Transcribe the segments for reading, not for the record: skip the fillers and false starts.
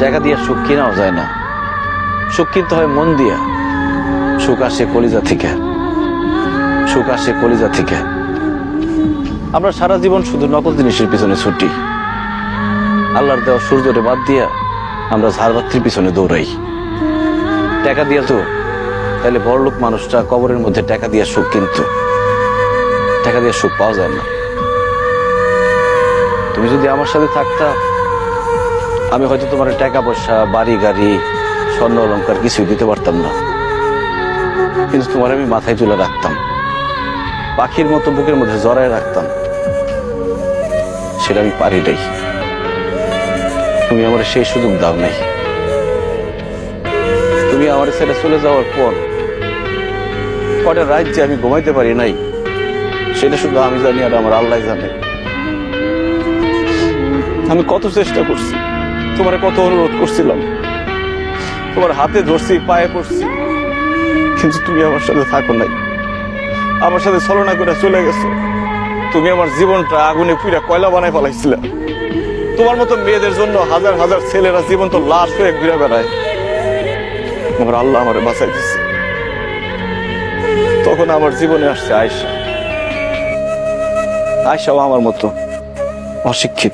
টাকা দিয়ে সুখ কেনাও যায় না, সুখ কিনতে হয় মন দিয়া। সুখ আসে কলিজা থেকে, সুখ আসে কলিজা থেকে। আমরা সারা জীবন শুধু নকল জিনিসের পিছনে ছুটি, আল্লাহর দেওয়া সূর্যরে বাদ দিয়া আমরা ঝাড়বাতির পিছনে দৌড়াই। টাকা দিয়া তো তাহলে বড়লোক মানুষটা কবরের মধ্যে টাকা দিয়ে সুখ কিনত, টাকা দিয়ে সুখ পাওয়া যায় না। তুমি যদি আমার সাথে থাকতা, আমি হয়তো তোমার টাকা পয়সা, বাড়ি গাড়ি, স্বর্ণ অলংকার কিছুই দিতে পারতাম না, কিন্তু তোমার আমি মাথায় তুলে রাখতাম, পাখির মতো বুকের মধ্যে জড়ায় রাখতাম। সেটা আমি পারি নাই, তুমি আমার সেই সুযোগ দাও নাই। তুমি আমার ছেড়ে চলে যাওয়ার পর কটা রাত যে আমি ঘুমাইতে পারি নাই, সেটা শুধু আমি জানি আর আমার আল্লাহ জানে। আমি কত চেষ্টা করছি, তোমার কত অনুরোধ করছিলাম, তোমার হাতে ধরছি, পায়ে পড়ছি, কিন্তু তুমি আমার সাথে থাকো নাই, আমার সাথে ছলনা করে চলে গেছো। তুমি আমার জীবনটা আগুনে পুরা কয়লা বানায় ফেলাইছিলে। তোমার মতো মেয়েদের জন্য হাজার হাজার ছেলেরা জীবন তো লাশ হয়ে ঘুরে বেড়ায়। আমার আল্লাহ আমারে বাঁচাই দিচ্ছে। তখন আমার জীবনে আসছে আয়েশা। আয়েশাও আমার মতো অশিক্ষিত,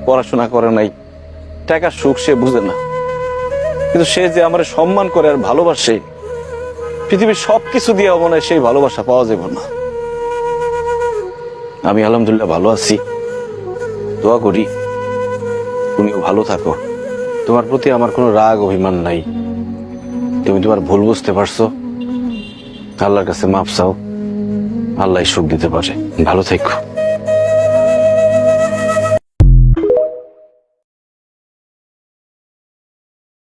পড়াশোনা করে নাই, টাকার সুখ সে বুঝে না, কিন্তু সে যে আমার সম্মান করে আর ভালোবাসে, পৃথিবীর সবকিছু দিয়ে মনে হয় সেই ভালোবাসা পাওয়া যাবে না। আমি আলহামদুলিল্লাহ ভালো আছি, দোয়া করি তুমিও ভালো থাকো। তোমার প্রতি আমার কোনো রাগ অভিমান নাই, তুমি তোমার ভুল বুঝতে পারছো, আল্লাহর কাছে মাফ চাও, আল্লাহ সুখ দিতে পারে। ভালো থেকো।